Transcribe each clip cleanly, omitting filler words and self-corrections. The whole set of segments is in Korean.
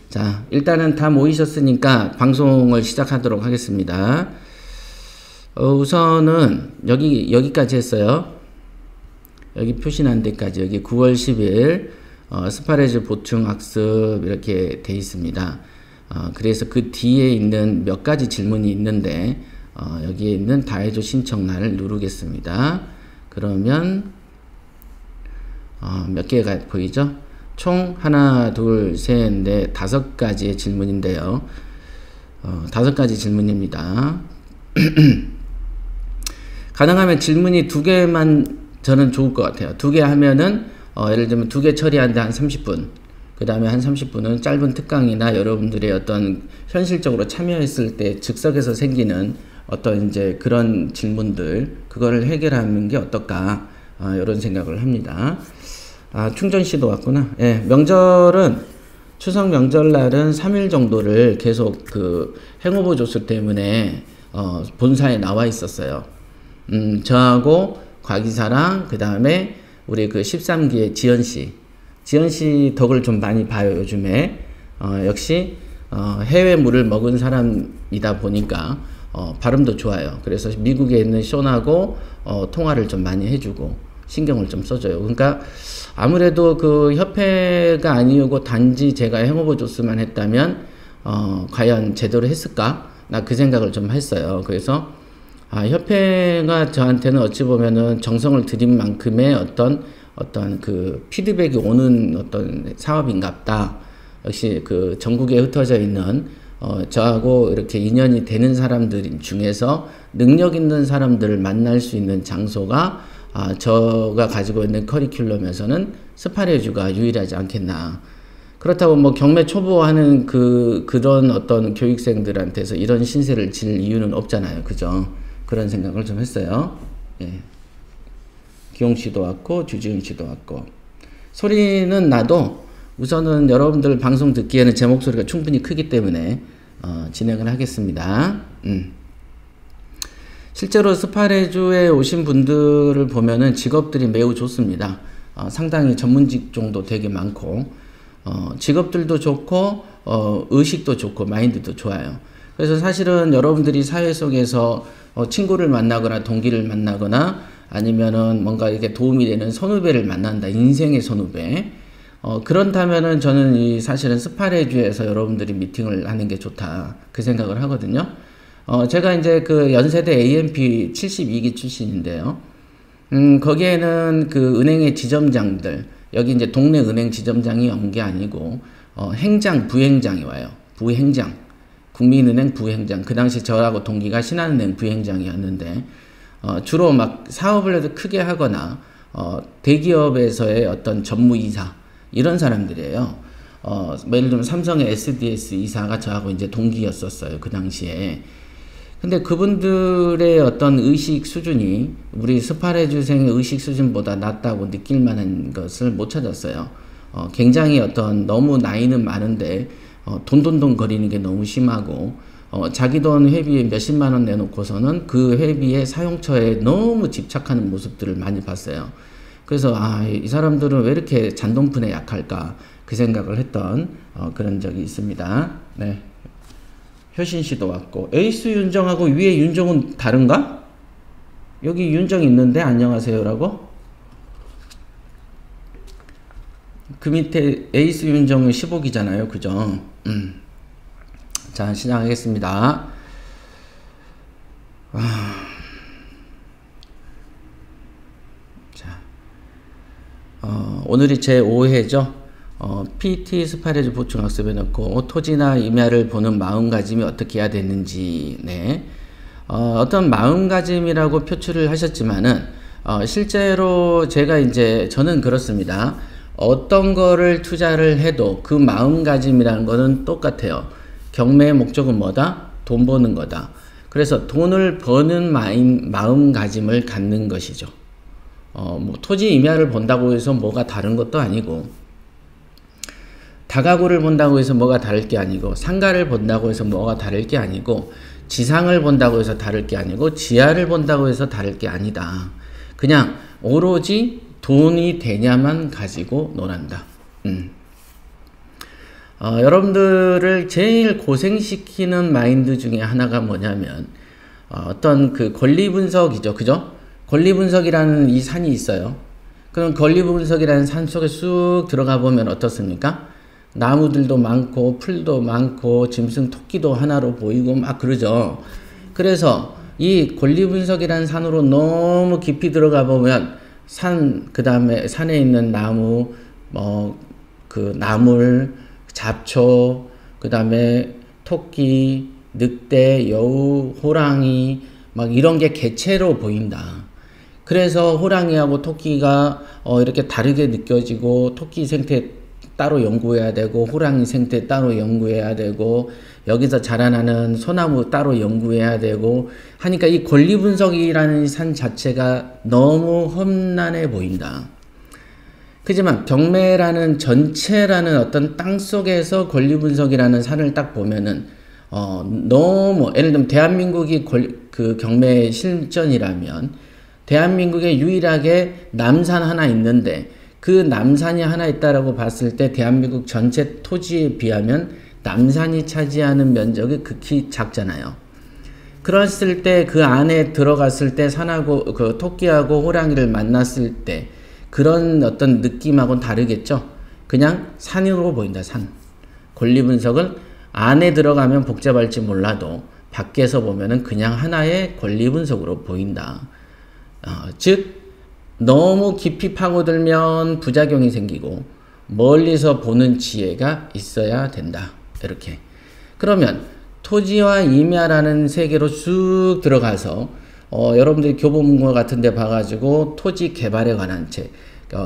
자, 일단은 다 모이셨으니까 방송을 시작하도록 하겠습니다. 우선은 여기까지 했어요. 여기 표시난 데까지, 여기 9월 10일 스파레주 보충 학습 이렇게 돼 있습니다. 그래서 그 뒤에 있는 몇 가지 질문이 있는데 여기에 있는 다해줘 신청란을 누르겠습니다. 그러면 몇 개가 보이죠? 총 하나, 둘, 셋, 넷, 5가지의 질문인데요. 5가지 질문입니다. 가능하면 질문이 2개만 저는 좋을 것 같아요. 2개 하면은 예를 들면 2개 처리하는데 한 30분, 그 다음에 한 30분은 짧은 특강이나 여러분들의 어떤 현실적으로 참여했을 때 즉석에서 생기는 어떤 이제 그런 질문들, 그거를 해결하는 게 어떨까, 이런 생각을 합니다. 충전씨도 왔구나. 예, 명절은, 추석 명절날은 3일 정도를 계속 그 행오버 조수 때문에 본사에 나와 있었어요. 저하고 곽이사랑, 그 다음에 우리 그 13기의 지연씨 덕을 좀 많이 봐요, 요즘에. 역시 해외 물을 먹은 사람이다 보니까 발음도 좋아요. 그래서 미국에 있는 쇼나고 통화를 좀 많이 해주고 신경을 좀 써줘요. 그러니까 아무래도 그 협회가 아니고 단지 제가 행오버 조스만 했다면 과연 제대로 했을까? 나 그 생각을 좀 했어요. 그래서 협회가 저한테는 어찌 보면은 정성을 들인 만큼의 어떤 그 피드백이 오는 어떤 사업인갑다. 역시 그 전국에 흩어져 있는 저하고 이렇게 인연이 되는 사람들 중에서 능력 있는 사람들을 만날 수 있는 장소가 저가 가지고 있는 커리큘럼에서는 스파레주가 유일하지 않겠나. 그렇다고 뭐 경매 초보하는 그런 어떤 교육생들한테서 이런 신세를 질 이유는 없잖아요. 그죠? 그런 생각을 좀 했어요. 예. 기용씨도 왔고, 주지은씨도 왔고. 소리는 나도 우선은 여러분들 방송 듣기에는 제 목소리가 충분히 크기 때문에 진행을 하겠습니다. 실제로 스파레주에 오신 분들을 보면은 직업들이 매우 좋습니다. 상당히 전문직 정도 되게 많고, 직업들도 좋고, 의식도 좋고, 마인드도 좋아요. 그래서 사실은 여러분들이 사회 속에서 친구를 만나거나 동기를 만나거나 아니면은 뭔가 이렇게 도움이 되는 선후배를 만난다. 인생의 선후배. 그런다면은 저는 사실은 스파레주에서 여러분들이 미팅을 하는 게 좋다. 그 생각을 하거든요. 제가 이제 그 연세대 AMP 72기 출신인데요. 거기에는 그 은행의 지점장들, 여기 이제 동네 은행 지점장이 온 게 아니고, 행장, 부행장이 와요. 부행장. 국민은행 부행장. 그 당시 저하고 동기가 신한은행 부행장이었는데, 주로 막 사업을 해도 크게 하거나, 대기업에서의 어떤 전무이사, 이런 사람들이에요. 예를 들면 삼성의 SDS 이사가 저하고 이제 동기였었어요. 그 당시에. 근데 그분들의 어떤 의식 수준이 우리 스파레주생의 의식 수준보다 낮다고 느낄 만한 것을 못 찾았어요. 굉장히 어떤 너무 나이는 많은데 돈돈돈 거리는 게 너무 심하고 자기 돈 회비에 몇십만 원 내놓고서는 그 회비의 사용처에 너무 집착하는 모습들을 많이 봤어요. 그래서 이 사람들은 왜 이렇게 잔돈푼에 약할까 그 생각을 했던 그런 적이 있습니다. 네. 효신씨도 왔고, 에이스 윤정하고 위에 윤정은 다른가? 여기 윤정 있는데 안녕하세요라고? 그 밑에 에이스 윤정은 15기잖아요. 그죠? 자, 시작하겠습니다. 자, 오늘이 제 5회죠. PT 스파레주 보충 학습에 넣고 토지나 임야를 보는 마음가짐이 어떻게 해야 되는지, 네. 어떤 마음가짐이라고 표출을 하셨지만은 실제로 저는 그렇습니다. 어떤 거를 투자를 해도 그 마음가짐이라는 거는 똑같아요. 경매의 목적은 뭐다? 돈 버는 거다. 그래서 돈을 버는 마음가짐을 갖는 것이죠. 뭐 토지 임야를 본다고 해서 뭐가 다른 것도 아니고, 다가구를 본다고 해서 뭐가 다를 게 아니고, 상가를 본다고 해서 뭐가 다를 게 아니고, 지상을 본다고 해서 다를 게 아니고, 지하를 본다고 해서 다를 게 아니다. 그냥 오로지 돈이 되냐만 가지고 논한다. 여러분들을 제일 고생시키는 마인드 중에 하나가 뭐냐면, 어떤 그 권리 분석이죠. 그죠? 권리 분석이라는 이 산이 있어요. 그럼 권리 분석이라는 산 속에 쑥 들어가 보면 어떻습니까? 나무들도 많고, 풀도 많고, 짐승 토끼도 하나로 보이고 막 그러죠. 그래서 이 권리 분석이라는 산으로 너무 깊이 들어가 보면 그 다음에 산에 있는 나무, 그 나물, 잡초, 그 다음에 토끼, 늑대, 여우, 호랑이, 막 이런 게 개체로 보인다. 그래서 호랑이하고 토끼가 이렇게 다르게 느껴지고, 토끼 생태 따로 연구해야 되고, 호랑이 생태 따로 연구해야 되고, 여기서 자라나는 소나무 따로 연구해야 되고 하니까 이 권리 분석이라는 산 자체가 너무 험난해 보인다. 그지만 경매라는 전체라는 어떤 땅 속에서 권리 분석이라는 산을 딱 보면은 너무, 예를 들면 대한민국이 그 경매 실전이라면 대한민국에 유일하게 남산 하나 있는데 그 남산이 하나 있다라고 봤을 때 대한민국 전체 토지에 비하면 남산이 차지하는 면적이 극히 작잖아요. 그랬을 때 그 안에 들어갔을 때 산하고 그 토끼하고 호랑이를 만났을 때 그런 어떤 느낌하고는 다르겠죠. 그냥 산으로 보인다. 산. 권리 분석은 안에 들어가면 복잡할지 몰라도 밖에서 보면은 그냥 하나의 권리 분석으로 보인다. 즉 너무 깊이 파고들면 부작용이 생기고 멀리서 보는 지혜가 있어야 된다. 이렇게. 그러면 토지와 임야라는 세계로 쑥 들어가서 여러분들이 교보문고 같은 데 봐가지고 토지 개발에 관한 책,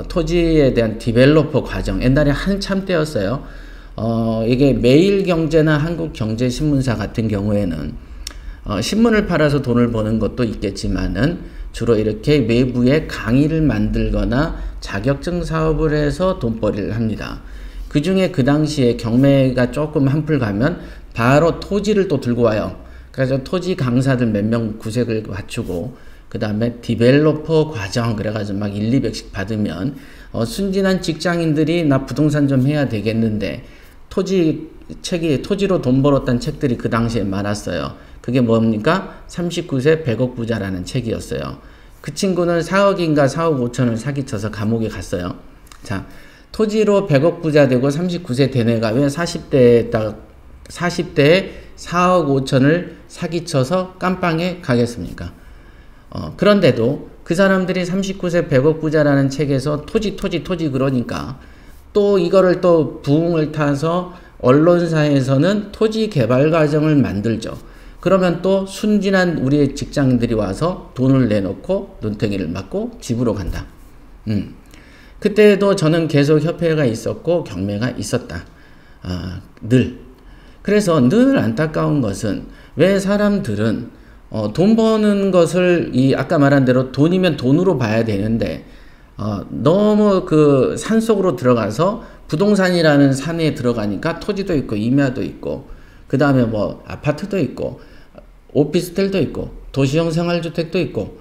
토지에 대한 디벨로퍼 과정, 옛날에 한참 때였어요. 이게 매일경제나 한국경제신문사 같은 경우에는 신문을 팔아서 돈을 버는 것도 있겠지만은 주로 이렇게 외부에 강의를 만들거나 자격증 사업을 해서 돈벌이를 합니다. 그 중에 그 당시에 경매가 조금 한풀 가면 바로 토지를 또 들고 와요. 그래서 토지 강사들 몇 명 구색을 맞추고 그 다음에 디벨로퍼 과정 그래가지고 막 1, 200씩 받으면 순진한 직장인들이 나 부동산 좀 해야 되겠는데 토지로 돈 벌었다는 책들이 그 당시에 많았어요. 그게 뭡니까? 39세 100억 부자라는 책이었어요. 그 친구는 4억인가 4억 5천을 사기쳐서 감옥에 갔어요. 자, 토지로 100억 부자 되고 39세 된 애가 왜 40대에 4억 5천을 사기쳐서 깜빵에 가겠습니까? 그런데도 그 사람들이 39세 100억 부자라는 책에서 토지 그러니까 또 이거를 또 부흥을 타서 언론사에서는 토지 개발 과정을 만들죠. 그러면 또 순진한 우리의 직장인들이 와서 돈을 내놓고 눈탱이를 맞고 집으로 간다. 그때도 저는 계속 협회가 있었고 경매가 있었다. 늘. 그래서 늘 안타까운 것은 왜 사람들은 돈 버는 것을 아까 말한 대로 돈이면 돈으로 봐야 되는데 너무 그 산속으로 들어가서 부동산이라는 산에 들어가니까 토지도 있고 임야도 있고 그 다음에 뭐 아파트도 있고 오피스텔도 있고 도시형 생활주택도 있고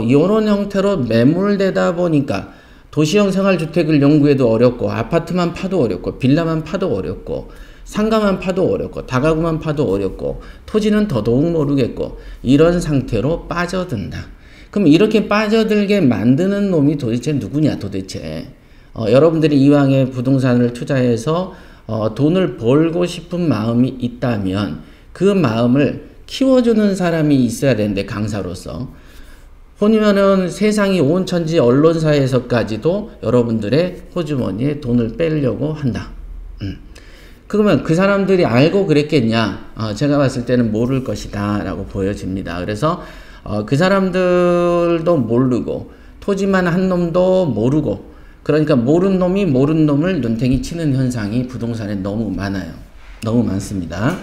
이런 형태로 매몰되다 보니까 도시형 생활주택을 연구해도 어렵고 아파트만 파도 어렵고 빌라만 파도 어렵고 상가만 파도 어렵고 다가구만 파도 어렵고 토지는 더더욱 모르겠고 이런 상태로 빠져든다. 그럼 이렇게 빠져들게 만드는 놈이 도대체 누구냐 도대체. 여러분들이 이왕에 부동산을 투자해서 돈을 벌고 싶은 마음이 있다면 그 마음을 키워주는 사람이 있어야 되는데 강사로서 혼이면은 세상이 온천지 언론사에서까지도 여러분들의 호주머니에 돈을 빼려고 한다. 그러면 그 사람들이 알고 그랬겠냐? 제가 봤을 때는 모를 것이다 라고 보여집니다. 그래서 그 사람들도 모르고 토지만 한 놈도 모르고 그러니까 모르는 놈이 모르는 놈을 눈탱이 치는 현상이 부동산에 너무 많아요. 너무 많습니다.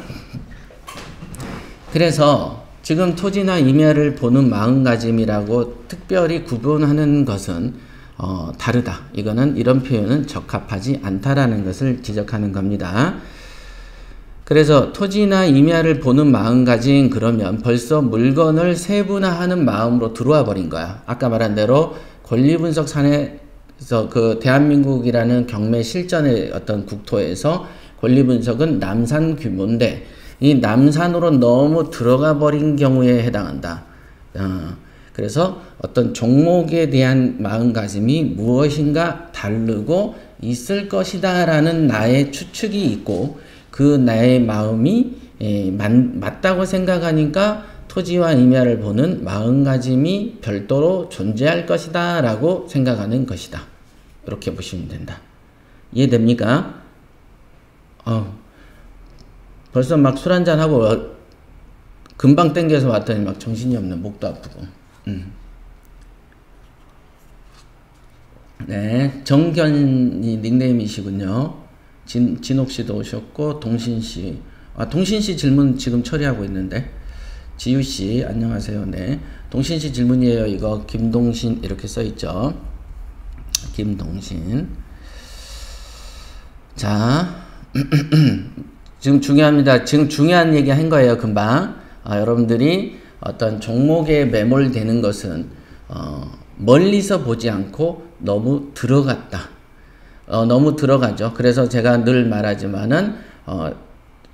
그래서 지금 토지나 임야를 보는 마음가짐이라고 특별히 구분하는 것은 다르다. 이런 표현은 적합하지 않다라는 것을 지적하는 겁니다. 그래서 토지나 임야를 보는 마음가짐 그러면 벌써 물건을 세분화하는 마음으로 들어와 버린 거야. 아까 말한 대로 권리분석 산에서 그 대한민국이라는 경매 실전의 어떤 국토에서 권리 분석은 남산 규모인데 이 남산으로 너무 들어가 버린 경우에 해당한다. 그래서 어떤 종목에 대한 마음가짐이 무엇인가 다르고 있을 것이다 라는 나의 추측이 있고 그 나의 마음이 맞다고 생각하니까 토지와 임야를 보는 마음가짐이 별도로 존재할 것이다 라고 생각하는 것이다. 이렇게 보시면 된다. 이해됩니까? 벌써 막 술 한잔하고 금방 땡겨서 왔더니 막 정신이 없는, 목도 아프고. 네, 정견이 닉네임이시군요. 진옥씨도 오셨고 동신씨, 동신씨 질문 지금 처리하고 있는데, 지유씨 안녕하세요. 네, 동신씨 질문이에요. 이거 김동신 이렇게 써있죠. 김동신. 자 지금 중요합니다. 지금 중요한 얘기 한 거예요. 금방. 여러분들이 어떤 종목에 매몰되는 것은 멀리서 보지 않고 너무 들어갔다. 너무 들어가죠. 그래서 제가 늘 말하지만은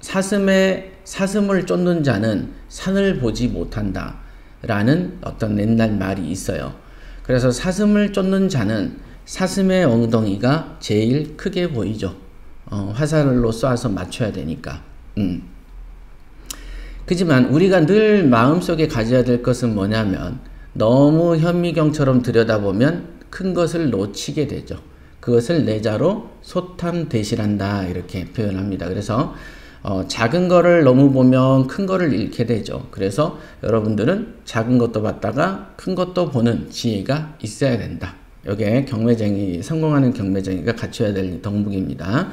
사슴을 쫓는 자는 산을 보지 못한다 라는 어떤 옛날 말이 있어요. 그래서 사슴을 쫓는 자는 사슴의 엉덩이가 제일 크게 보이죠. 화살로 쏴서 맞춰야 되니까. 그지만 우리가 늘 마음속에 가져야 될 것은 뭐냐면 너무 현미경처럼 들여다보면 큰 것을 놓치게 되죠. 그것을 내자로 소탐대실한다 이렇게 표현합니다. 그래서 작은 거를 너무 보면 큰 거를 잃게 되죠. 그래서 여러분들은 작은 것도 봤다가 큰 것도 보는 지혜가 있어야 된다. 이게 경매쟁이, 성공하는 경매쟁이가 갖춰야 될 덕목입니다.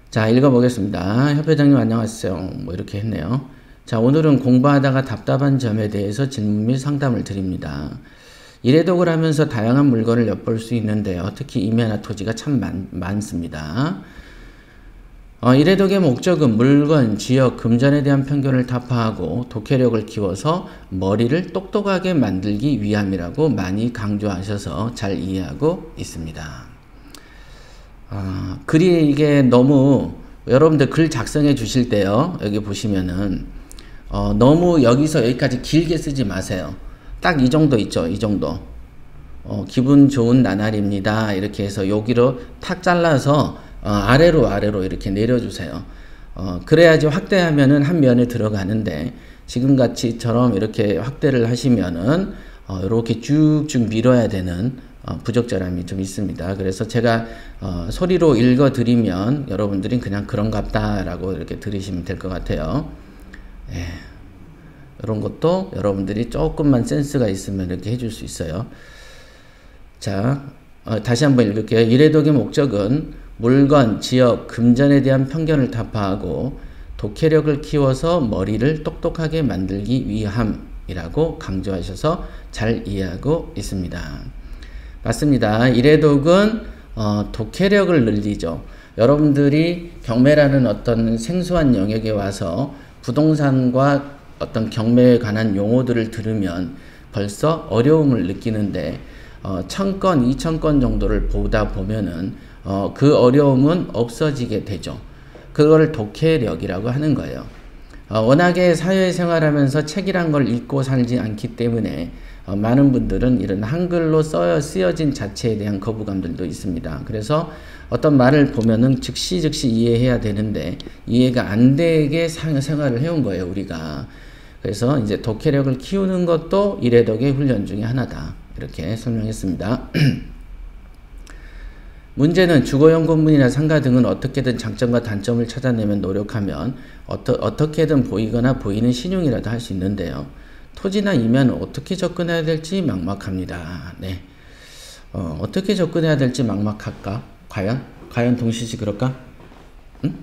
자, 읽어보겠습니다. 협회장님 안녕하세요. 뭐 이렇게 했네요. 자, 오늘은 공부하다가 답답한 점에 대해서 질문 및 상담을 드립니다. 일해독을 하면서 다양한 물건을 엿볼 수 있는데요. 특히 임야나 토지가 참 많습니다. 일해독의 목적은 물건, 지역, 금전에 대한 편견을 타파하고 독해력을 키워서 머리를 똑똑하게 만들기 위함이라고 많이 강조하셔서 잘 이해하고 있습니다. 글이 이게 너무 여러분들 글 작성해 주실 때요. 여기 보시면은 너무 여기서 여기까지 길게 쓰지 마세요. 딱 이 정도 있죠. 이 정도. 기분 좋은 나날입니다. 이렇게 해서 여기로 탁 잘라서 아래로 이렇게 내려주세요. 그래야지 확대하면은 한 면에 들어가는데 지금같이처럼 이렇게 확대를 하시면은 이렇게 쭉쭉 밀어야 되는 부적절함이 좀 있습니다. 그래서 제가 소리로 읽어드리면 여러분들이 그냥 그런갑다 라고 이렇게 들으시면 될 것 같아요. 예, 이런 것도 여러분들이 조금만 센스가 있으면 이렇게 해줄 수 있어요. 자, 다시 한번 읽을게요. 일해독의 목적은 물건, 지역, 금전에 대한 편견을 타파하고 독해력을 키워서 머리를 똑똑하게 만들기 위함이라고 강조하셔서 잘 이해하고 있습니다. 맞습니다. 일해독은 독해력을 늘리죠. 여러분들이 경매라는 어떤 생소한 영역에 와서 부동산과 어떤 경매에 관한 용어들을 들으면 벌써 어려움을 느끼는데 1000건, 2000건 정도를 보다 보면은 그 어려움은 없어지게 되죠. 그걸 독해력이라고 하는 거예요. 워낙에 사회생활하면서 책이란 걸 읽고 살지 않기 때문에 많은 분들은 이런 한글로 쓰여진 자체에 대한 거부감들도 있습니다. 그래서 어떤 말을 보면은 즉시 이해해야 되는데 이해가 안 되게 생활을 해온 거예요, 우리가. 그래서 이제 독해력을 키우는 것도 일해독의 훈련 중에 하나다. 이렇게 설명했습니다. 문제는 주거용건물이나 상가 등은 어떻게든 장점과 단점을 찾아내면 노력하면 어떻게든 보이거나 보이는 신용이라도 할 수 있는데요. 토지나 임야는 어떻게 접근해야 될지 막막합니다. 네. 어떻게 접근해야 될지 막막할까? 과연 동시시 그럴까? 응?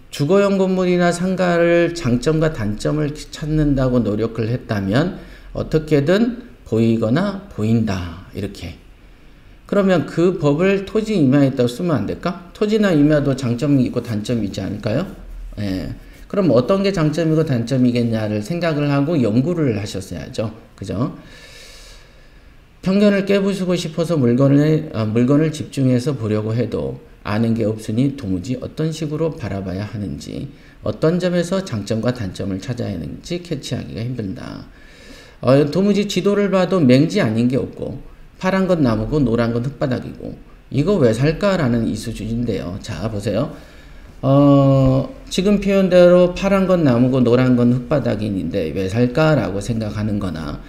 주거용 건물이나 상가를 장점과 단점을 찾는다고 노력을 했다면 어떻게든 보이거나 보인다. 이렇게. 그러면 그 법을 토지 임야에다 쓰면 안 될까? 토지나 임야도 장점이 있고 단점이 있지 않을까요? 예. 그럼 어떤 게 장점이고 단점이겠냐를 생각을 하고 연구를 하셨어야죠. 그죠? 편견을 깨부수고 싶어서 물건을 집중해서 보려고 해도 아는 게 없으니 도무지 어떤 식으로 바라봐야 하는지, 어떤 점에서 장점과 단점을 찾아야 하는지 캐치하기가 힘들다. 도무지 지도를 봐도 맹지 아닌 게 없고 파란 건 나무고 노란 건 흙바닥이고 이거 왜 살까라는 이 수준인데요. 자, 보세요. 지금 표현대로 파란 건 나무고 노란 건 흙바닥인데 왜 살까라고 생각하는 거나,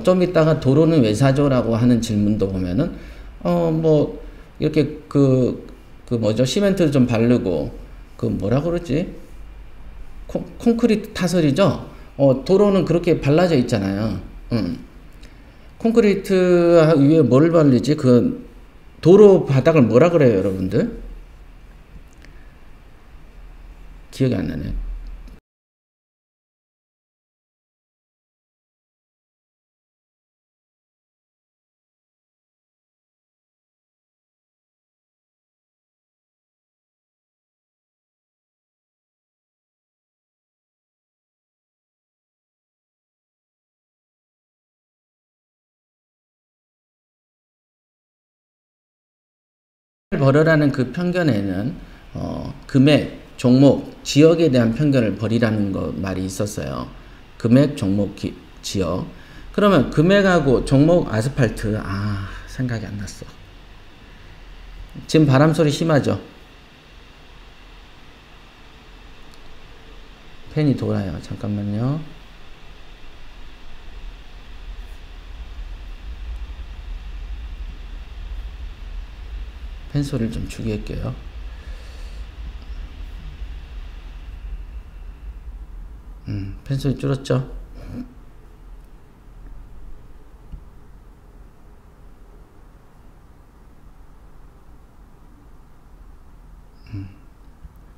좀 이따가 도로는 왜 사죠? 라고 하는 질문도 보면은, 뭐, 이렇게 뭐죠? 시멘트 좀 바르고, 뭐라 그러지? 콘크리트 타설이죠? 도로는 그렇게 발라져 있잖아요. 콘크리트 위에 뭘 바르지? 도로 바닥을 뭐라 그래요, 여러분들? 기억이 안 나네. 버려라는 그 편견에는 금액, 종목, 지역에 대한 편견을 버리라는 말이 있었어요. 금액, 종목, 지역. 그러면 금액하고 종목, 아스팔트. 생각이 안 났어. 지금 바람 소리 심하죠? 펜이 돌아요. 잠깐만요. 펜 소리를 좀 줄일게요. 펜 소리 줄었죠?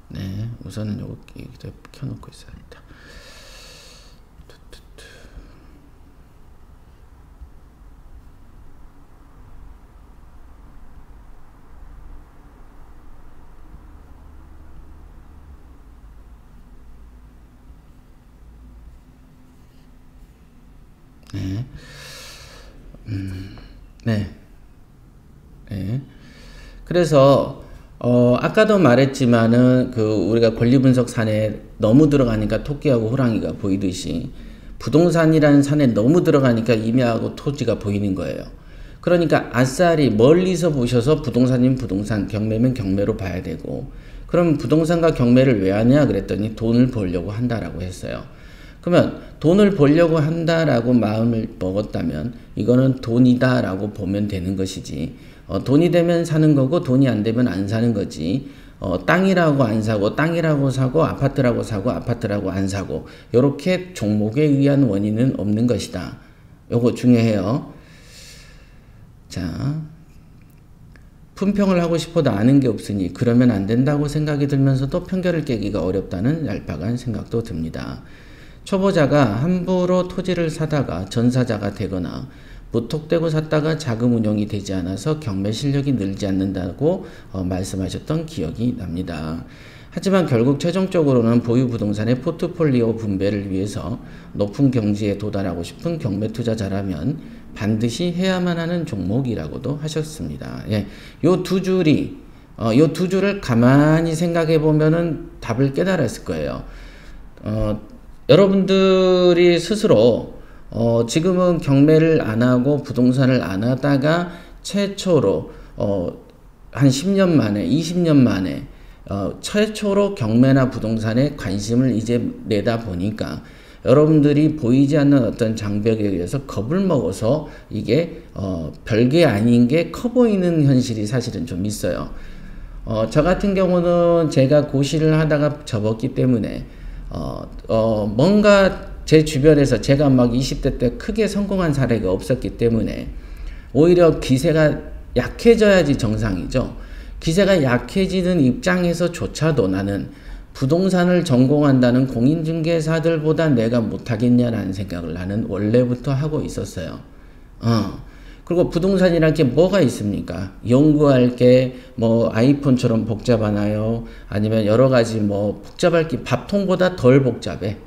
네, 우선은 요거 켜놓고 있어야겠다. 네. 네. 네. 그래서 아까도 말했지만은 우리가 권리분석 산에 너무 들어가니까 토끼하고 호랑이가 보이듯이 부동산이라는 산에 너무 들어가니까 임야하고 토지가 보이는 거예요. 그러니까 아싸리 멀리서 보셔서 부동산이면 부동산, 경매면 경매로 봐야 되고, 그럼 부동산과 경매를 왜 하냐 그랬더니 돈을 벌려고 한다라고 했어요. 그러면 돈을 벌려고 한다라고 마음을 먹었다면 이거는 돈이다라고 보면 되는 것이지, 돈이 되면 사는 거고 돈이 안 되면 안 사는 거지, 땅이라고 안 사고 땅이라고 사고 아파트라고 사고 아파트라고 안 사고 요렇게 종목에 의한 원인은 없는 것이다. 요거 중요해요. 자, 품평을 하고 싶어도 아는 게 없으니 그러면 안 된다고 생각이 들면서도 편견을 깨기가 어렵다는 얄팍한 생각도 듭니다. 초보자가 함부로 토지를 사다가 전사자가 되거나 무턱대고 샀다가 자금 운용이 되지 않아서 경매 실력이 늘지 않는다고 말씀하셨던 기억이 납니다. 하지만 결국 최종적으로는 보유 부동산의 포트폴리오 분배를 위해서 높은 경지에 도달하고 싶은 경매 투자자라면 반드시 해야만 하는 종목이라고도 하셨습니다. 예, 요 두 줄을 가만히 생각해 보면은 답을 깨달았을 거예요. 여러분들이 스스로 지금은 경매를 안 하고 부동산을 안 하다가 최초로 한 10년 만에 20년 만에 최초로 경매나 부동산에 관심을 이제 내다 보니까 여러분들이 보이지 않는 어떤 장벽에 의해서 겁을 먹어서 이게 별게 아닌 게 커 보이는 현실이 사실은 좀 있어요. 저 같은 경우는 제가 고시를 하다가 접었기 때문에 뭔가 제 주변에서 제가 막 20대 때 크게 성공한 사례가 없었기 때문에 오히려 기세가 약해져야지 정상이죠. 기세가 약해지는 입장에서조차도 나는 부동산을 전공한다는 공인중개사들보다 내가 못하겠냐라는 생각을 나는 원래부터 하고 있었어요. 그리고 부동산이란 게 뭐가 있습니까? 연구할 게 뭐 아이폰처럼 복잡하나요? 아니면 여러 가지 뭐 복잡할 게 밥통보다 덜 복잡해.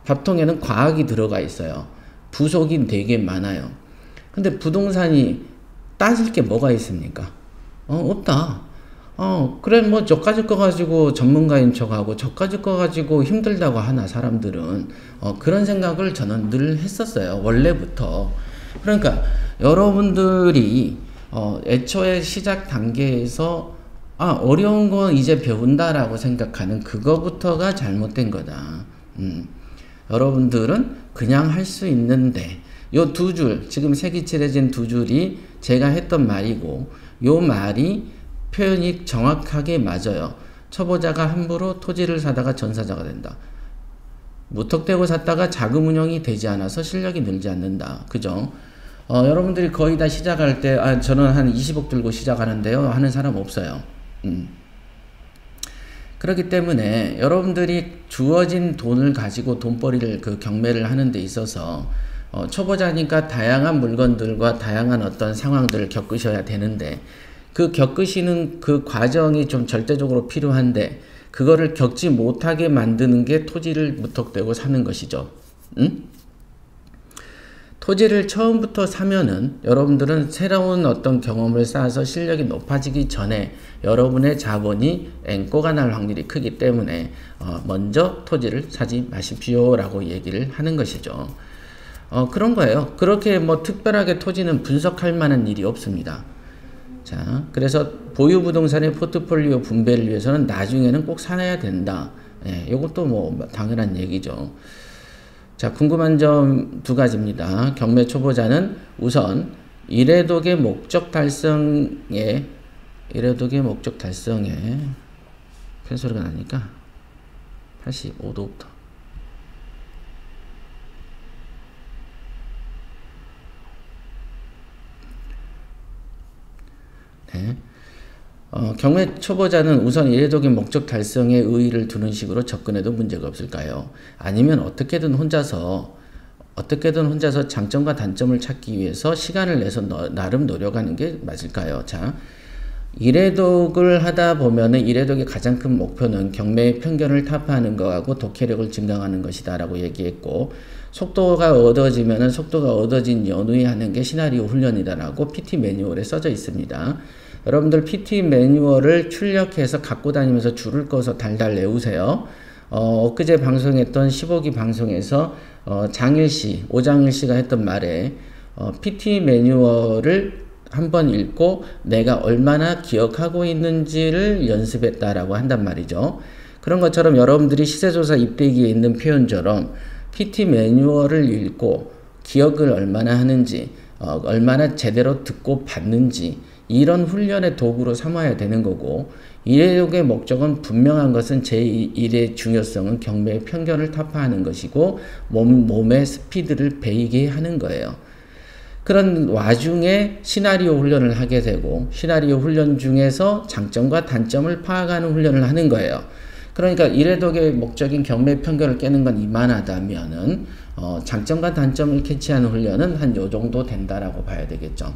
밥통에는 과학이 들어가 있어요. 부속이 되게 많아요. 근데 부동산이 따질 게 뭐가 있습니까? 없다. 그래, 뭐, 저까지 거 가지고 전문가인 척하고, 저까지 거 가지고 힘들다고 하나, 사람들은. 그런 생각을 저는 늘 했었어요. 원래부터. 그러니까, 여러분들이, 애초에 시작 단계에서, 어려운 건 이제 배운다라고 생각하는 그거부터가 잘못된 거다. 여러분들은 그냥 할 수 있는데, 요 두 줄, 지금 색이 칠해진 두 줄이 제가 했던 말이고, 요 말이 표현이 정확하게 맞아요. 초보자가 함부로 토지를 사다가 전사자가 된다. 무턱대고 샀다가 자금 운용이 되지 않아서 실력이 늘지 않는다. 그죠? 여러분들이 거의 다 시작할 때, 저는 한 20억 들고 시작하는데요. 하는 사람 없어요. 그렇기 때문에 여러분들이 주어진 돈을 가지고 돈벌이를 그 경매를 하는 데 있어서 초보자니까 다양한 물건들과 다양한 어떤 상황들을 겪으셔야 되는데 그 겪으시는 그 과정이 좀 절대적으로 필요한데 그거를 겪지 못하게 만드는 게 토지를 무턱대고 사는 것이죠. 토지를 처음부터 사면은 여러분들은 새로운 어떤 경험을 쌓아서 실력이 높아지기 전에 여러분의 자본이 앵꼬가 날 확률이 크기 때문에 먼저 토지를 사지 마십시오 라고 얘기를 하는 것이죠. 그런 거예요. 그렇게 뭐 특별하게 토지는 분석할 만한 일이 없습니다. 자, 그래서 보유 부동산의 포트폴리오 분배를 위해서는 나중에는 꼭 사놔야 된다. 예, 이것도 뭐 당연한 얘기죠. 자, 궁금한 점 두 가지입니다. 경매 초보자는 우선 1회독의 목적 달성에 펜소리가 나니까 85도부터 네. 경매 초보자는 우선 1회독의 목적 달성에 의의를 두는 식으로 접근해도 문제가 없을까요? 아니면 어떻게든 혼자서 장점과 단점을 찾기 위해서 시간을 내서 나름 노력하는 게 맞을까요? 자, 1회독을 하다 보면은 1회독의 가장 큰 목표는 경매의 편견을 타파하는 것하고 독해력을 증강하는 것이다 라고 얘기했고, 속도가 얻어진 연후에 하는 게 시나리오 훈련이다 라고 PT 매뉴얼에 써져 있습니다. 여러분들 PT 매뉴얼을 출력해서 갖고 다니면서 줄을 꺼서 달달 외우세요. 엊그제 방송했던 15기 방송에서 오장일 씨가 했던 말에 PT 매뉴얼을 한번 읽고 내가 얼마나 기억하고 있는지를 연습했다라고 한단 말이죠. 그런 것처럼 여러분들이 시세조사 입대기에 있는 표현처럼 PT 매뉴얼을 읽고 기억을 얼마나 하는지, 얼마나 제대로 듣고 받는지 이런 훈련의 도구로 삼아야 되는 거고, 1회독의 목적은 분명한 것은 제1의 중요성은 경매의 편견을 타파하는 것이고 몸의 스피드를 배이게 하는 거예요. 그런 와중에 시나리오 훈련을 하게 되고 시나리오 훈련 중에서 장점과 단점을 파악하는 훈련을 하는 거예요. 그러니까 1회독의 목적인 경매 편견을 깨는 건 이만하다면은 장점과 단점을 캐치하는 훈련은 한 요 정도 된다라고 봐야 되겠죠.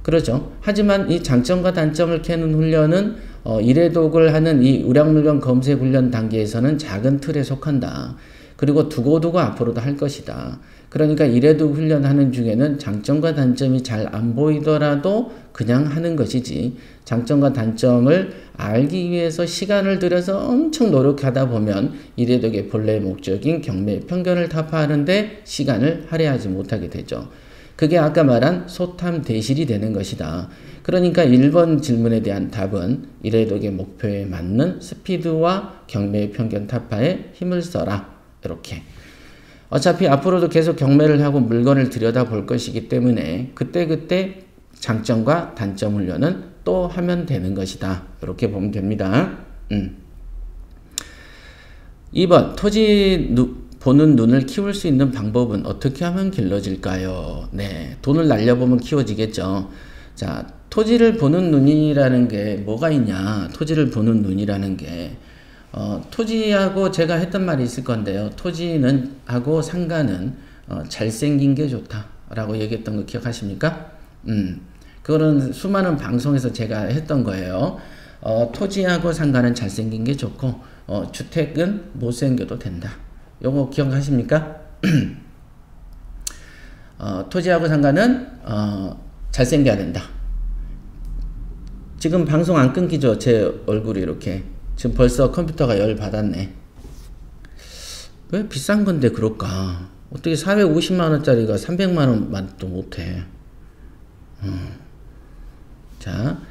그렇죠. 하지만 이 장점과 단점을 캐는 훈련은 1회독을 하는 이 의량물건 검색 훈련 단계에서는 작은 틀에 속한다. 그리고 두고두고 앞으로도 할 것이다. 그러니까 1회독 훈련하는 중에는 장점과 단점이 잘 안 보이더라도 그냥 하는 것이지, 장점과 단점을 알기 위해서 시간을 들여서 엄청 노력하다 보면 1회독의 본래 목적인 경매의 편견을 타파하는데 시간을 할애하지 못하게 되죠. 그게 아까 말한 소탐 대실이 되는 것이다. 그러니까 1번 질문에 대한 답은 1회독의 목표에 맞는 스피드와 경매의 편견 타파에 힘을 써라. 이렇게. 어차피 앞으로도 계속 경매를 하고 물건을 들여다볼 것이기 때문에 그때그때 장점과 단점 훈련은 또 하면 되는 것이다. 이렇게 보면 됩니다. 2번 토지 보는 눈을 키울 수 있는 방법은 어떻게 하면 길러질까요? 네, 돈을 날려보면 키워지겠죠. 자, 토지를 보는 눈이라는 게 뭐가 있냐? 토지를 보는 눈이라는 게 토지하고 제가 했던 말이 있을 건데요. 토지는 하고 상가는 잘생긴 게 좋다라고 얘기했던 거 기억하십니까? 그거는 수많은 방송에서 제가 했던 거예요. 토지하고 상가는 잘생긴 게 좋고 주택은 못생겨도 된다. 요거 기억하십니까? 토지하고 상가는 잘생겨야 된다. 지금 방송 안 끊기죠? 제 얼굴이 이렇게. 지금 벌써 컴퓨터가 열 받았네. 왜 비싼 건데 그럴까? 어떻게 450만 원짜리가 300만 원만도 못해. 자,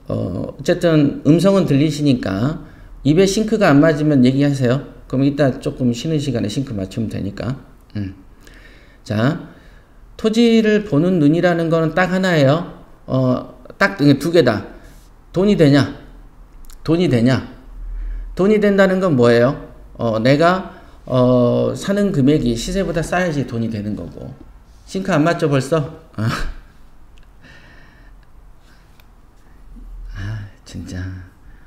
어쨌든 음성은 들리시니까 입에 싱크가 안 맞으면 얘기하세요. 그럼 이따 조금 쉬는 시간에 싱크 맞추면 되니까. 자, 토지를 보는 눈이라는 거는 딱 하나예요. 딱 두 개다. 돈이 되냐? 돈이 되냐? 돈이 된다는 건 뭐예요? 내가 사는 금액이 시세보다 싸야지 돈이 되는 거고. 싱크 안 맞죠 벌써? 진짜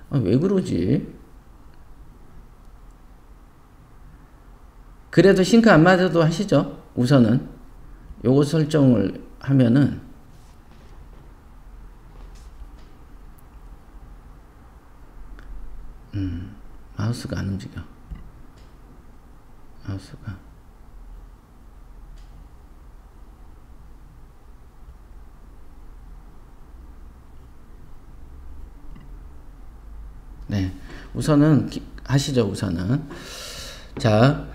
왜 그러지? 그래도 싱크 안 맞아도 하시죠. 우선은 요거 설정을 하면은 마우스가 안 움직여. 마우스가 네, 우선은 하시죠. 우선은 자,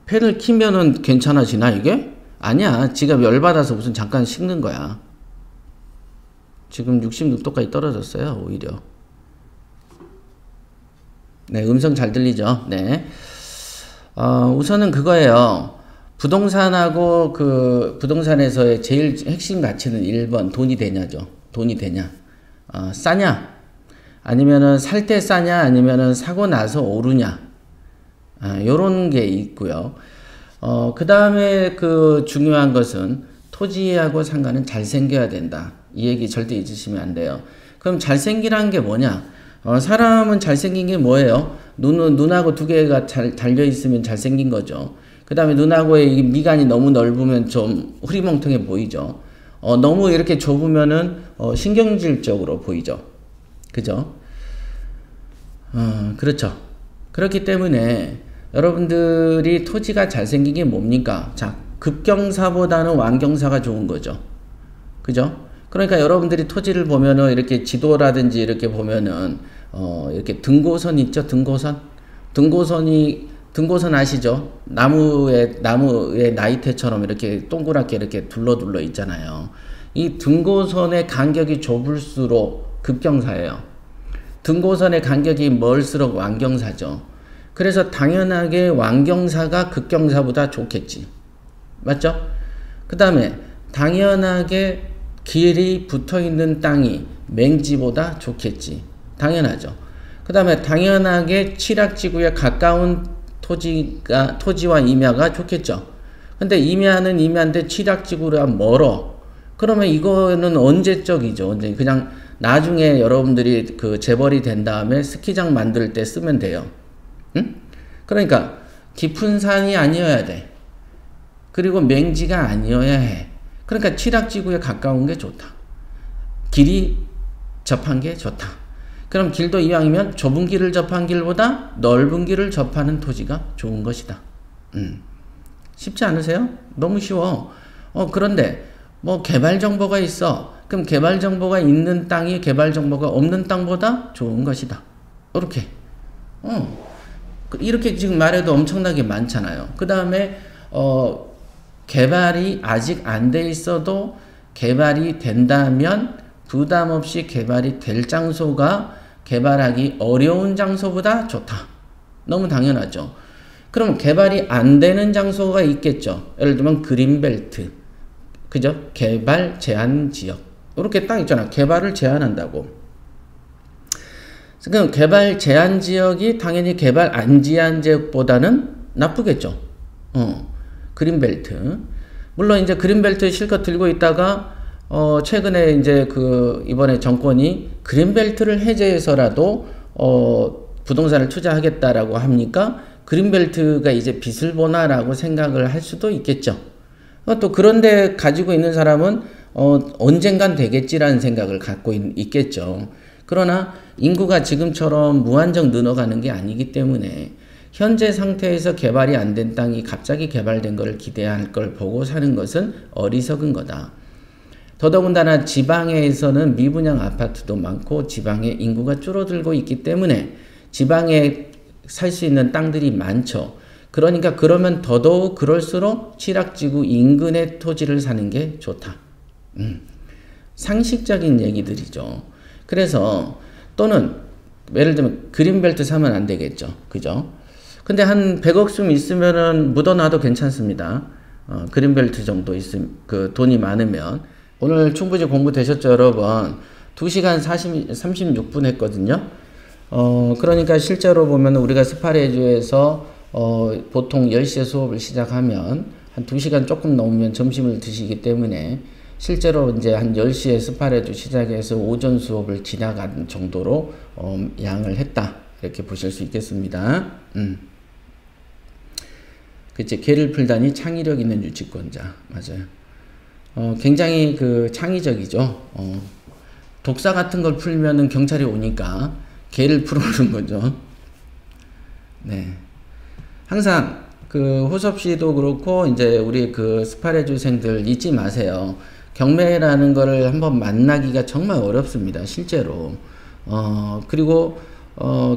팬을 키면은 괜찮아지나 이게? 아니야. 지가 열받아서 무슨 잠깐 식는 거야. 지금 66도까지 떨어졌어요. 오히려. 네, 음성 잘 들리죠? 네. 우선은 그거예요. 부동산하고 부동산에서의 제일 핵심 가치는 1번 돈이 되냐죠. 돈이 되냐. 싸냐? 아니면은 살 때 싸냐? 아니면은 사고 나서 오르냐? 요런 게 있고요. 그 다음에 중요한 것은 토지하고 상관은 잘생겨야 된다. 이 얘기 절대 잊으시면 안 돼요. 그럼 잘생기란 게 뭐냐? 사람은 잘생긴 게 뭐예요? 눈하고 두 개가 달려있으면 잘생긴 거죠. 그 다음에 눈하고의 미간이 너무 넓으면 좀 흐리멍텅해 보이죠. 너무 이렇게 좁으면은 신경질적으로 보이죠. 그죠? 그렇죠. 그렇기 때문에 여러분들이 토지가 잘생긴 게 뭡니까? 자, 급경사보다는 완경사가 좋은 거죠. 그죠? 그러니까 여러분들이 토지를 보면은 이렇게 지도라든지 이렇게 보면은 이렇게 등고선 있죠? 등고선 아시죠? 나무의 나이테처럼 이렇게 동그랗게 이렇게 둘러 있잖아요. 이 등고선의 간격이 좁을수록 급경사예요. 등고선의 간격이 멀수록 완경사죠. 그래서 당연하게 완경사가 급경사보다 좋겠지. 맞죠? 그 다음에 당연하게 길이 붙어있는 땅이 맹지보다 좋겠지. 당연하죠. 그 다음에 당연하게 취락지구에 가까운 토지와 임야가 좋겠죠. 근데 임야는 임야인데 취락지구가 멀어. 그러면 이거는 언제적이죠. 언제 그냥 나중에 여러분들이 재벌이 된 다음에 스키장 만들 때 쓰면 돼요. 응? 그러니까 깊은 산이 아니어야 돼. 그리고 맹지가 아니어야 해. 그러니까 취락지구에 가까운 게 좋다. 길이 접한 게 좋다. 그럼 길도 이왕이면 좁은 길을 접한 길보다 넓은 길을 접하는 토지가 좋은 것이다. 쉽지 않으세요? 너무 쉬워. 그런데 뭐 개발 정보가 있어. 그럼 개발 정보가 있는 땅이 개발 정보가 없는 땅보다 좋은 것이다. 이렇게. 이렇게 지금 말해도 엄청나게 많잖아요. 그 다음에 개발이 아직 안 돼 있어도 개발이 된다면 부담 없이 개발이 될 장소가 개발하기 어려운 장소보다 좋다. 너무 당연하죠. 그럼 개발이 안 되는 장소가 있겠죠. 예를 들면 그린벨트. 그죠? 개발 제한 지역. 이렇게 딱 있잖아. 개발을 제한한다고. 그럼 개발 제한 지역이 당연히 개발 안 제한 지역보다는 나쁘겠죠. 그린벨트. 물론 이제 그린벨트 실컷 들고 있다가 최근에 이제 이번에 정권이 그린벨트를 해제해서라도 부동산을 투자하겠다라고 합니까? 그린벨트가 이제 빛을 보나라고 생각을 할 수도 있겠죠. 또 그런데 가지고 있는 사람은 언젠간 되겠지라는 생각을 갖고 있겠죠. 그러나 인구가 지금처럼 무한정 늘어가는 게 아니기 때문에 현재 상태에서 개발이 안 된 땅이 갑자기 개발된 걸 기대할 걸 보고 사는 것은 어리석은 거다. 더더군다나 지방에서는 미분양 아파트도 많고 지방의 인구가 줄어들고 있기 때문에 지방에 살 수 있는 땅들이 많죠. 그러니까 그러면 더더욱 그럴수록 취락지구 인근의 토지를 사는 게 좋다. 상식적인 얘기들이죠. 그래서 또는 예를 들면 그린벨트 사면 안 되겠죠. 그죠? 근데 한 100억쯤 있으면은 묻어놔도 괜찮습니다. 그린벨트 정도 그 돈이 많으면. 오늘 충분히 공부되셨죠, 여러분? 2시간 36분 했거든요. 그러니까 실제로 보면 우리가 스파레주에서 보통 10시에 수업을 시작하면 한 2시간 조금 넘으면 점심을 드시기 때문에 실제로 이제 한 10시에 스파레주 시작해서 오전 수업을 지나간 정도로 양을 했다. 이렇게 보실 수 있겠습니다. 그치, 개를 풀다니 창의력 있는 유치권자. 맞아요. 굉장히 그 창의적이죠. 독사 같은 걸 풀면은 경찰이 오니까 개를 풀어오는 거죠. 네. 항상 그 호섭씨도 그렇고 이제 우리 그 스파레주생들 잊지 마세요. 경매라는 거를 한번 만나기가 정말 어렵습니다. 실제로. 그리고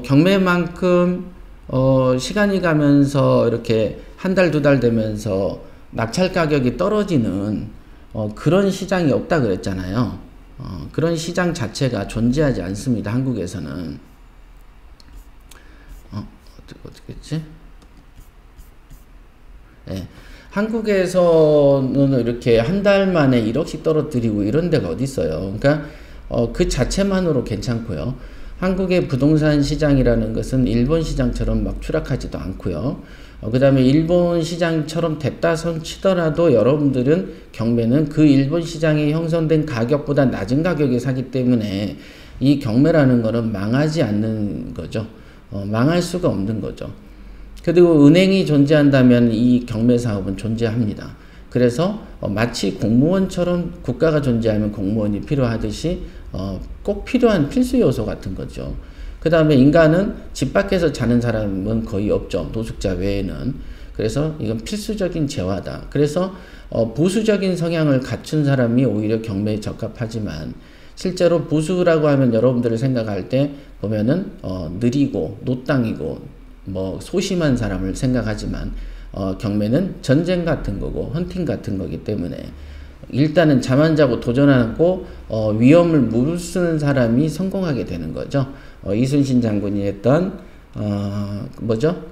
경매만큼 시간이 가면서 이렇게 한 달, 2달 되면서 낙찰 가격이 떨어지는 그런 시장이 없다 그랬잖아요. 그런 시장 자체가 존재하지 않습니다. 한국에서는. 어떻게 했지? 네. 한국에서는 이렇게 한 달 만에 1억씩 떨어뜨리고 이런 데가 어디 있어요. 그러니까 그 자체만으로 괜찮고요. 한국의 부동산 시장이라는 것은 일본 시장처럼 막 추락하지도 않고요. 그 다음에 일본 시장처럼 됐다 손 치더라도 여러분들은 경매는 그 일본 시장에 형성된 가격보다 낮은 가격에 사기 때문에 이 경매라는 거는 망하지 않는 거죠. 망할 수가 없는 거죠. 그리고 은행이 존재한다면 이 경매 사업은 존재합니다. 그래서 마치 공무원처럼 국가가 존재하면 공무원이 필요하듯이 꼭 필요한 필수 요소 같은 거죠. 그 다음에 인간은 집 밖에서 자는 사람은 거의 없죠. 노숙자 외에는. 그래서 이건 필수적인 재화다. 그래서 보수적인 성향을 갖춘 사람이 오히려 경매에 적합하지만 실제로 보수라고 하면 여러분들을 생각할 때 보면은 느리고 노땅이고 뭐 소심한 사람을 생각하지만 경매는 전쟁 같은 거고 헌팅 같은 거기 때문에 일단은 잠 안 자고 도전하고 위험을 무릅쓰는 사람이 성공하게 되는 거죠. 이순신 장군이 했던 뭐죠?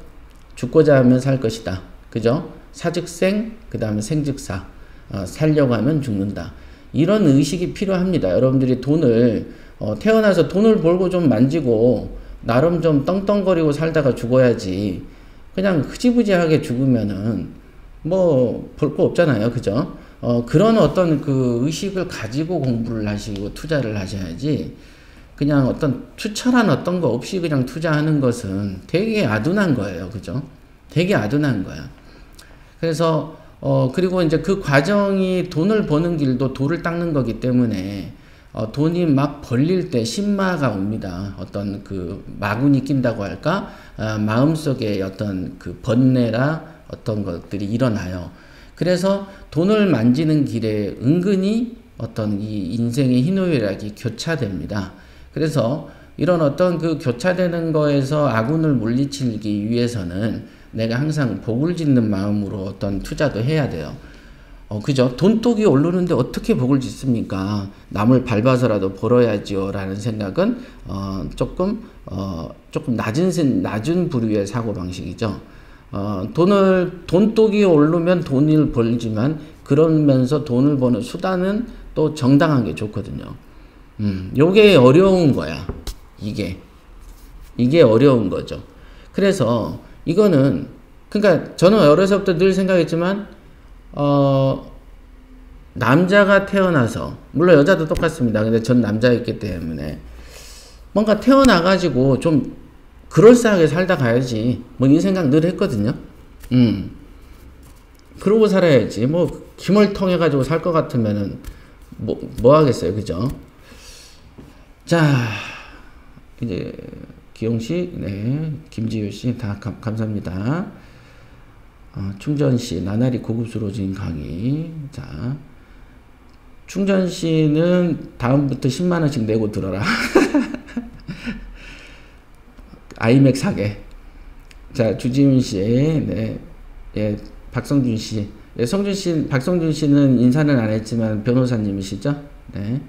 죽고자 하면 살 것이다. 그죠? 사즉생, 그 다음에 생즉사. 살려고 하면 죽는다. 이런 의식이 필요합니다. 여러분들이 돈을 태어나서 돈을 벌고 좀 만지고 나름 좀 떵떵거리고 살다가 죽어야지 그냥 흐지부지하게 죽으면은 뭐 볼 거 없잖아요. 그죠? 그런 어떤 그 의식을 가지고 공부를 하시고 투자를 하셔야지 그냥 어떤 투철한 어떤 거 없이 그냥 투자하는 것은 되게 아둔한 거예요. 그죠? 되게 아둔한 거야. 그래서 그리고 이제 그 과정이 돈을 버는 길도 돌을 닦는 거기 때문에 돈이 막 벌릴 때 신마가 옵니다. 어떤 그 마군이 낀다고 할까? 마음속에 어떤 그 번뇌라 어떤 것들이 일어나요. 그래서 돈을 만지는 길에 은근히 어떤 이 인생의 희노애락이 교차됩니다. 그래서 이런 어떤 그 교차되는 거에서 아군을 물리치기 위해서는 내가 항상 복을 짓는 마음으로 어떤 투자도 해야 돼요. 그죠? 돈독이 오르는데 어떻게 복을 짓습니까? 남을 밟아서라도 벌어야지요. 라는 생각은, 조금 낮은 부류의 사고방식이죠. 돈독이 오르면 돈을 벌지만, 그러면서 돈을 버는 수단은 또 정당한 게 좋거든요. 요게 어려운 거야. 이게 어려운 거죠. 그래서 이거는, 그러니까 저는 어려서부터 늘 생각했지만, 남자가 태어나서, 물론 여자도 똑같습니다. 근데 전 남자였기 때문에, 뭔가 태어나가지고 좀 그럴싸하게 살다 가야지. 뭐 이 생각 늘 했거든요. 그러고 살아야지. 뭐, 김을 통해가지고 살 것 같으면은, 뭐 하겠어요. 그죠? 자, 이제, 기용씨, 네, 김지효씨, 다 감사합니다. 충전씨, 나날이 고급스러워진 강의. 자, 충전씨는 다음부터 10만원씩 내고 들어라. 아이맥 사게. 자, 주지훈씨, 네, 예, 박성준씨. 예, 박성준씨는 인사는 안 했지만 변호사님이시죠? 네.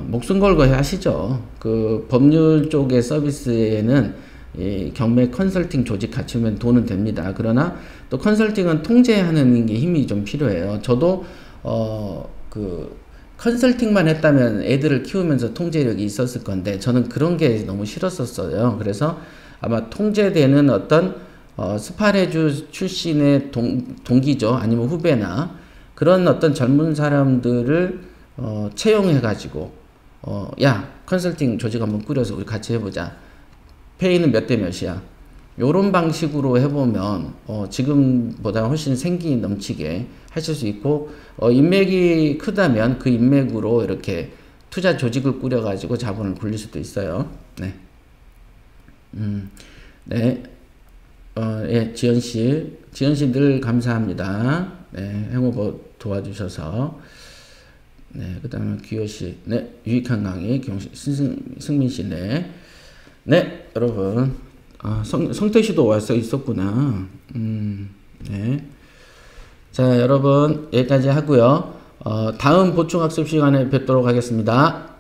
목숨 걸고 하시죠. 그 법률 쪽의 서비스에는 이 경매 컨설팅 조직 갖추면 돈은 됩니다. 그러나 또 컨설팅은 통제하는 게 힘이 좀 필요해요. 저도 그 컨설팅만 했다면 애들을 키우면서 통제력이 있었을 건데 저는 그런 게 너무 싫었었어요. 그래서 아마 통제되는 어떤 스파레주 출신의 동기죠. 아니면 후배나 그런 어떤 젊은 사람들을 채용해가지고 야 컨설팅 조직 한번 꾸려서 우리 같이 해보자. 페이는 몇 대 몇이야. 요런 방식으로 해보면 지금보다 훨씬 생기 넘치게 하실 수 있고 인맥이 크다면 그 인맥으로 이렇게 투자 조직을 꾸려가지고 자본을 굴릴 수도 있어요. 네. 네. 예, 지연씨 늘 감사합니다. 네, 행오버 도와주셔서. 네, 그 다음에 기호씨, 네, 유익한 강의, 승민씨, 네. 네, 여러분. 성태씨도 와서 있었구나. 네. 자, 여러분, 여기까지 하고요. 다음 보충학습 시간에 뵙도록 하겠습니다.